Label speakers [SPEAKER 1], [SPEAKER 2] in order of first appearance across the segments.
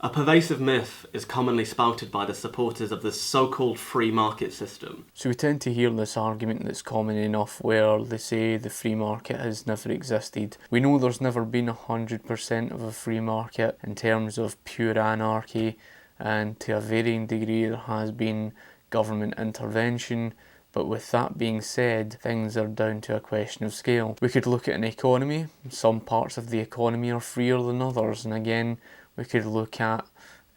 [SPEAKER 1] A pervasive myth is commonly spouted by the supporters of the so-called free market system.
[SPEAKER 2] So we tend to hear this argument that's common enough where they say the free market has never existed. We know there's never been 100% of a free market in terms of pure anarchy, and to a varying degree there has been government intervention. But with that being said, things are down to a question of scale. We could look at an economy. Some parts of the economy are freer than others, and again, we could look at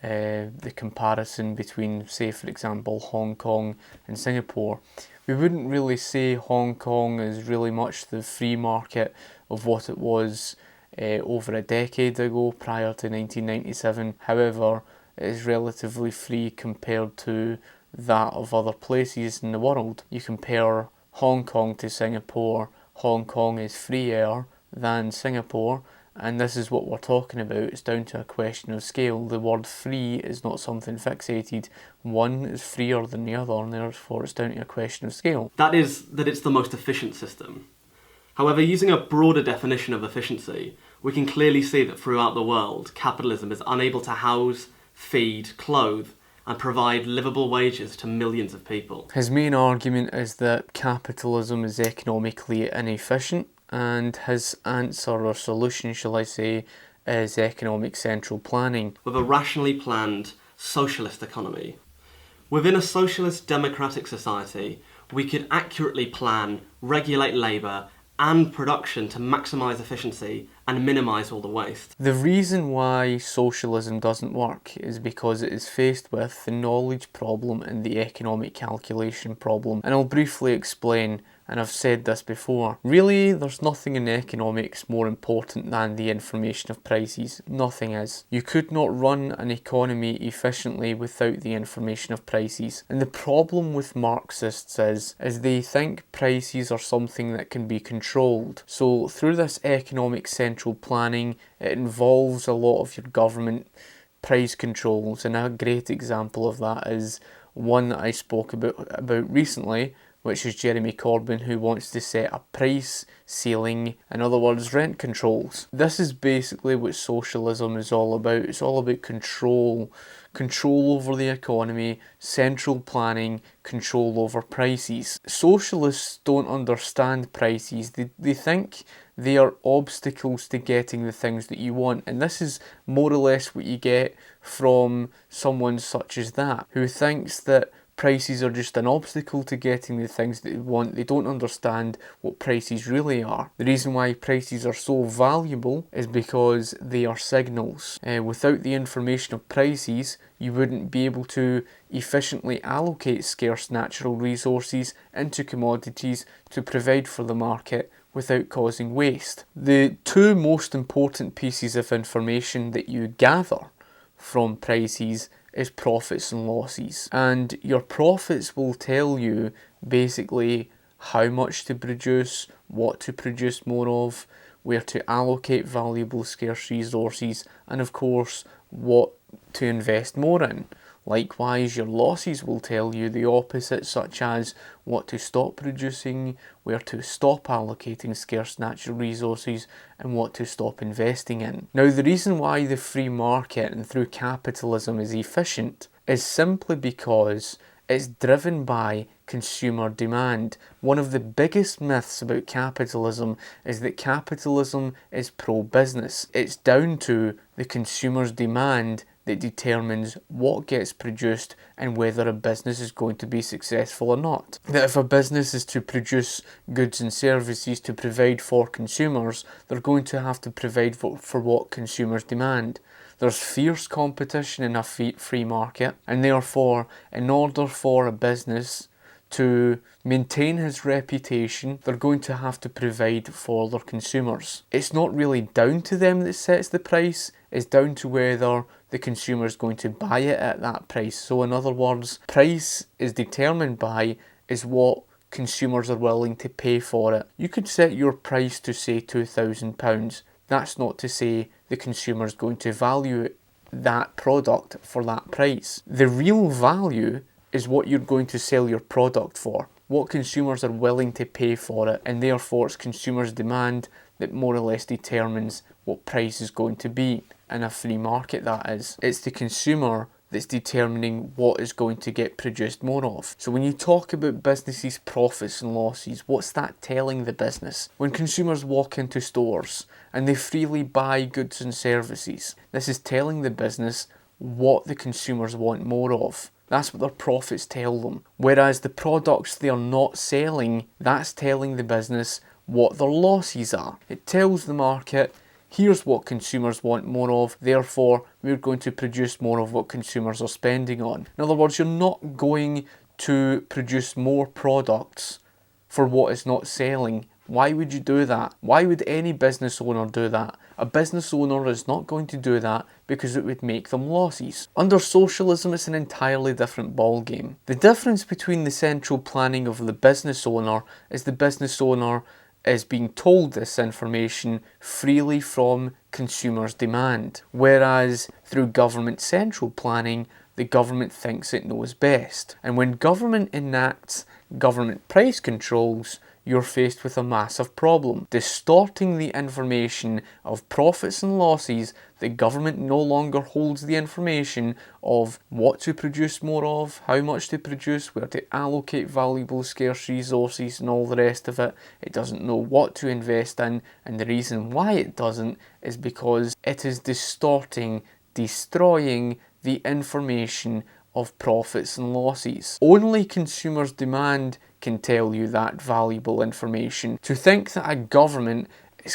[SPEAKER 2] the comparison between, say, for example, Hong Kong and Singapore. We wouldn't really say Hong Kong is really much the free market of what it was over a decade ago, prior to 1997. However, it is relatively free compared to that of other places in the world. You compare Hong Kong to Singapore, Hong Kong is freer than Singapore, and this is what we're talking about. It's down to a question of scale. The word free is not something fixated. One is freer than the other, and therefore it's down to a question of scale.
[SPEAKER 1] That is, that it's the most efficient system. However, using a broader definition of efficiency, we can clearly see that throughout the world, capitalism is unable to house, feed, clothe, and provide livable wages to millions of people.
[SPEAKER 2] His main argument is that capitalism is economically inefficient, and his answer or solution, shall I say, is economic central planning.
[SPEAKER 1] With a rationally planned socialist economy. Within a socialist democratic society, we could accurately plan, regulate labour and production to maximise efficiency and minimise all the waste.
[SPEAKER 2] The reason why socialism doesn't work is because it is faced with the knowledge problem and the economic calculation problem. And I'll briefly explain, and I've said this before. Really, there's nothing in economics more important than the information of prices. Nothing is. You could not run an economy efficiently without the information of prices. And the problem with Marxists is they think prices are something that can be controlled. So through this economic central planning, it involves a lot of your government price controls. And a great example of that is one that I spoke about recently, which is Jeremy Corbyn, who wants to set a price ceiling, in other words, rent controls. This is basically what socialism is all about. It's all about control over the economy, central planning, control over prices. Socialists don't understand prices. They think they are obstacles to getting the things that you want, and this is more or less what you get from someone such as that, who thinks that prices are just an obstacle to getting the things that they want. They don't understand what prices really are. The reason why prices are so valuable is because they are signals. Without the information of prices, you wouldn't be able to efficiently allocate scarce natural resources into commodities to provide for the market without causing waste. The two most important pieces of information that you gather from prices is profits and losses, and your profits will tell you basically how much to produce, what to produce more of, where to allocate valuable scarce resources, and of course what to invest more in. Likewise, your losses will tell you the opposite, such as what to stop producing, where to stop allocating scarce natural resources, and what to stop investing in. Now, the reason why the free market and through capitalism is efficient is simply because it's driven by consumer demand. One of the biggest myths about capitalism is that capitalism is pro-business. It's down to the consumer's demand that determines what gets produced and whether a business is going to be successful or not. That if a business is to produce goods and services to provide for consumers, they're going to have to provide for what consumers demand. There's fierce competition in a free market, and therefore, in order for a business to maintain his reputation, they're going to have to provide for their consumers. It's not really down to them that sets the price, it's down to whether the consumer is going to buy it at that price. So in other words, price is determined by is what consumers are willing to pay for it. You could set your price to say £2,000. That's not to say the consumer is going to value that product for that price. The real value is what you're going to sell your product for, what consumers are willing to pay for it, and therefore it's consumers' demand that more or less determines what price is going to be. in a free market, that is. It's the consumer that's determining what is going to get produced more of. So when you talk about businesses' profits and losses, what's that telling the business? When consumers walk into stores and they freely buy goods and services, this is telling the business what the consumers want more of. That's what their profits tell them. Whereas the products they are not selling, that's telling the business what their losses are. It tells the market, here's what consumers want more of, therefore we're going to produce more of what consumers are spending on. In other words, you're not going to produce more products for what is not selling. Why would you do that? Why would any business owner do that? A business owner is not going to do that because it would make them losses. Under socialism, it's an entirely different ballgame. The difference between the central planning of the business owner is the business owner is being told this information freely from consumers' demand. Whereas through government central planning, the government thinks it knows best. And when government enacts government price controls, you're faced with a massive problem. Distorting the information of profits and losses, the government no longer holds the information of what to produce more of, how much to produce, where to allocate valuable scarce resources and all the rest of it. It doesn't know what to invest in, and the reason why it doesn't is because it is distorting, destroying the information of profits and losses. Only consumers' demand can tell you that valuable information. To think that a government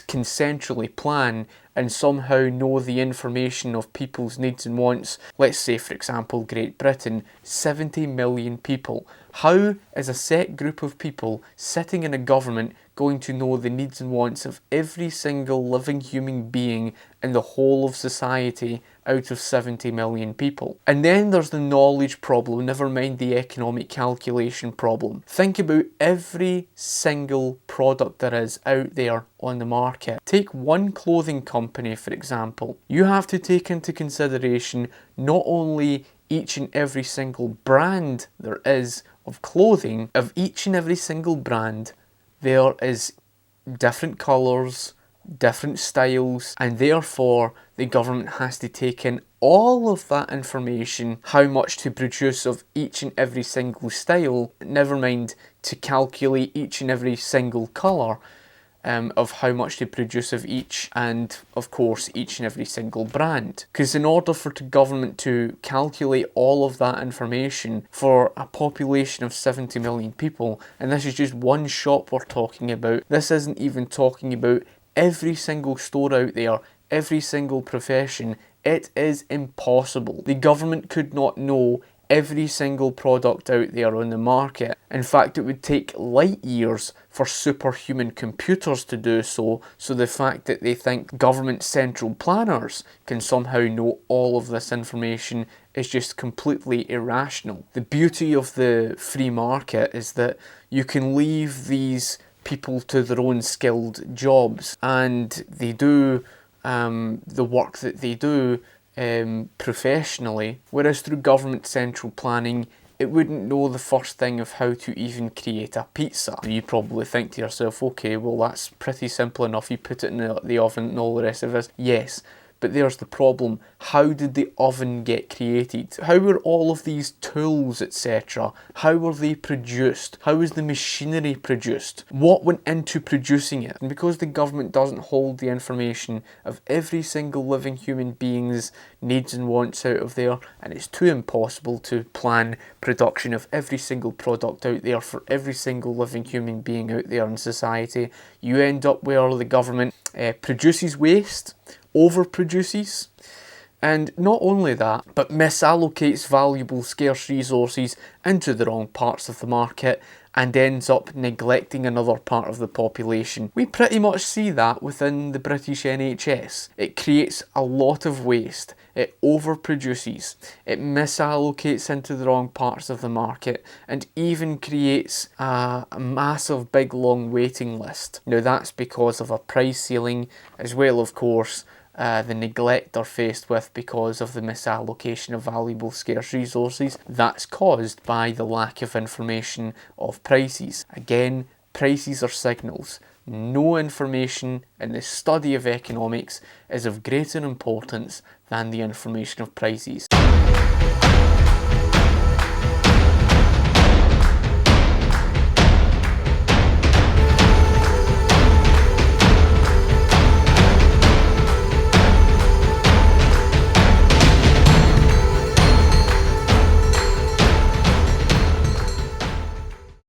[SPEAKER 2] can centrally plan and somehow know the information of people's needs and wants, let's say for example Great Britain, 70 million people. How is a set group of people sitting in a government going to know the needs and wants of every single living human being in the whole of society out of 70 million people? And then there's the knowledge problem, never mind the economic calculation problem. Think about every single product there is out there on the market. Take one clothing company for example. You have to take into consideration not only each and every single brand there is of clothing, of each and every single brand there is different colours, different styles, and therefore the government has to take in all of that information, how much to produce of each and every single style, never mind to calculate each and every single colour, of how much to produce of each, and of course each and every single brand. Because in order for the government to calculate all of that information for a population of 70 million people, and this is just one shop we're talking about, this isn't even talking about every single store out there, every single profession, it is impossible. The government could not know every single product out there on the market. In fact, it would take light years for superhuman computers to do so, so the fact that they think government central planners can somehow know all of this information is just completely irrational. The beauty of the free market is that you can leave these people to their own skilled jobs, and they do the work that they do professionally, whereas through government central planning it wouldn't know the first thing of how to even create a pizza. And you probably think to yourself, okay, well that's pretty simple enough, you put it in the oven and all the rest of this. Yes, but there's the problem. How did the oven get created? How were all of these tools, etc., how were they produced? How was the machinery produced? What went into producing it? And because the government doesn't hold the information of every single living human being's needs and wants out of there, and it's too impossible to plan production of every single product out there for every single living human being out there in society, you end up where the government produces waste, overproduces, and not only that, but misallocates valuable scarce resources into the wrong parts of the market and ends up neglecting another part of the population. We pretty much see that within the British NHS. It creates a lot of waste, it overproduces, it misallocates into the wrong parts of the market, and even creates a massive big long waiting list. Now that's because of a price ceiling, as well of course the neglect they're faced with because of the misallocation of valuable scarce resources. That's caused by the lack of information of prices. Again, prices are signals. No information in the study of economics is of greater importance than the information of prices.